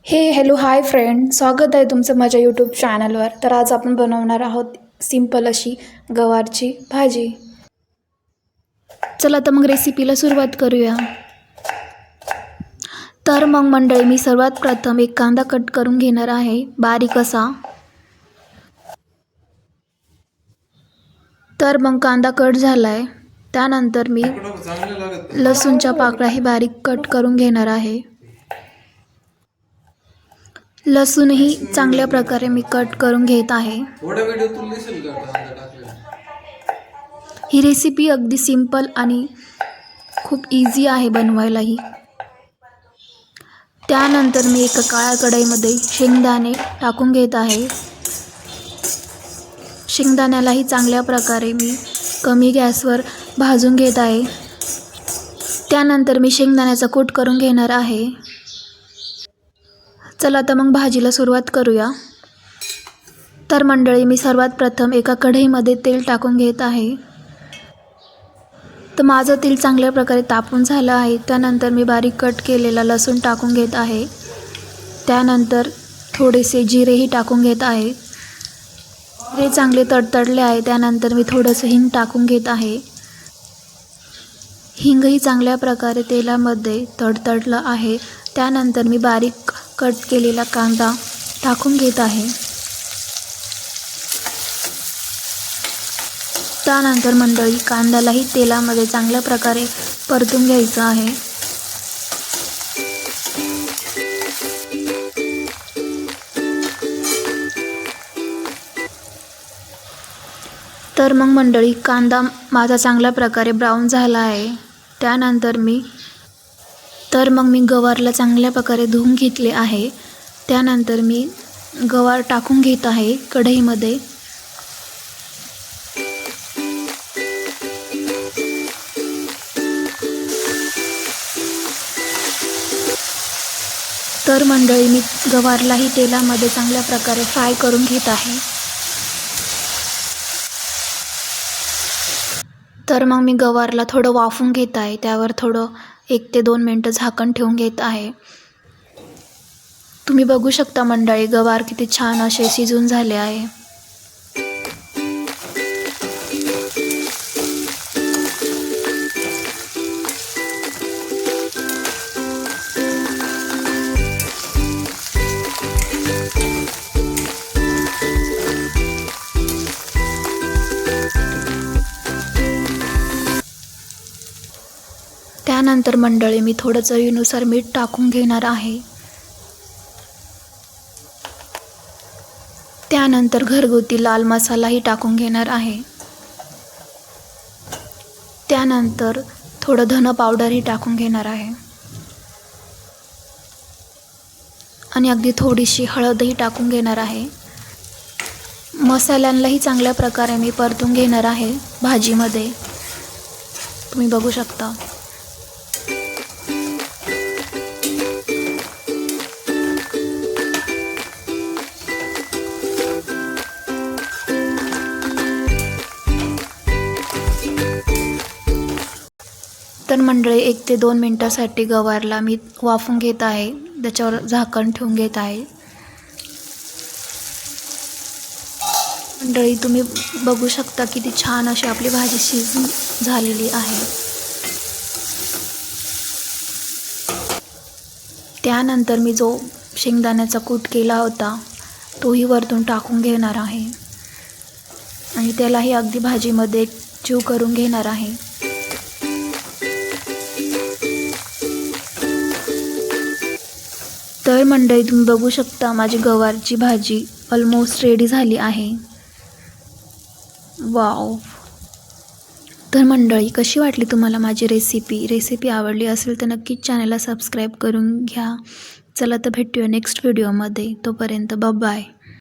Hello hi friend, स्वागत आहे तुमचं माझ्या यूट्यूब चॅनलवर. तर आज आपण बनवणार आहोत सिंपल अशी गवारची भाजी. चला तर मग रेसिपीला सुरुवात करूया. तर मग मंडळी, मी सर्वात प्रथम एक कांदा कट करून घेणार आहे, बारीक असा. तर मग कांदा कट झाला आहे. त्यानंतर मी लसूणच्या पाकळ्याही बारीक कट करून घेणार आहे. लसूणही चांगल्या प्रकारे मी कट करून घेत आहे. ही रेसिपी अगदी सिंपल आणि खूप इझी आहे बनवायलाही. त्यानंतर मी एका काळ्या कढईमध्ये शेंगदाणे टाकून घेत आहे. शेंगदाण्यालाही चांगल्या प्रकारे मी कमी गॅसवर भाजून घेत आहे. त्यानंतर मी शेंगदाण्याचा कूट करून घेणार आहे. चला तर मग भाजीला सुरुवात करूया. तर मंडळी, मी सर्वात प्रथम एका कढईमध्ये तेल टाकून घेत आहे. तर माझं तेल चांगल्या प्रकारे तापून झालं आहे. त्यानंतर मी बारीक कट केलेला लसूण टाकून घेत आहे. त्यानंतर थोडेसे जिरेही टाकून घेत आहे. हे चांगले तडतडले आहे. त्यानंतर मी थोडंसं हिंग टाकून घेत आहे. हिंगही चांगल्या प्रकारे तेलामध्ये तडतडलं आहे. त्यानंतर मी बारीक कट केलेला कांदा टाकून घेत आहे. त्यानंतर मंडळी, कांद्यालाही तेलामध्ये चांगल्या प्रकारे परतून घ्यायचं आहे. तर मग मंडळी, कांदा माझा चांगल्या प्रकारे ब्राऊन झाला आहे. त्यानंतर मी गवारला चांगल्या प्रकारे धुवून घेतले आहे. त्यानंतर मी गवार टाकून घेत आहे कढईमध्ये. तर मंडळी, मी गवारलाही तेलामध्ये चांगल्या प्रकारे फ्राय करून घेत आहे. तर मग मी गवारला थोडं वाफवून घेत आहे. त्यावर थोडं 1 ते 2 मिनटं झाकण ठेवून घेत आहे. तुम्ही बघू शकता मंडळी, गवार किती छान असे शिजून झाले आहे. त्यानंतर मंडळी, मी थोडं चवीनुसार मीठ टाकून घेणार आहे. त्यानंतर घरगुती लाल मसालाही टाकून घेणार आहे. त्यानंतर थोडं धन पावडरही टाकून घेणार आहे. आणि अगदी थोडीशी हळदही टाकून घेणार आहे. मसाल्यांनाही चांगल्या प्रकारे मी परतून घेणार आहे भाजीमध्ये. तुम्ही बघू शकता. तर मंडळी, 1 ते 2 मिनटासाठी गवारला मी वाफवून घेत आहे. त्याच्यावर झाकण ठेवून घेत आहे. मंडळी, तुम्ही बघू शकता किती छान अशी आपली भाजी शिजून झालेली आहे. त्यानंतर मी जो शेंगदाण्याचा कूट केला होता तोही वरतून टाकून घेणार आहे. आणि त्यालाही अगदी भाजीमध्ये एकजीव करून घेणार आहे. तर मंडळी, तुम्ही बघू शकता माझी गवारची भाजी ऑलमोस्ट रेडी झाली आहे. वाव! तर मंडळी, कशी वाटली तुम्हाला माझी रेसिपी आवडली असेल तर नक्कीच चॅनलला सबस्क्राईब करून घ्या. चला तर भेटूया नेक्स्ट व्हिडिओमध्ये. तोपर्यंत बाय.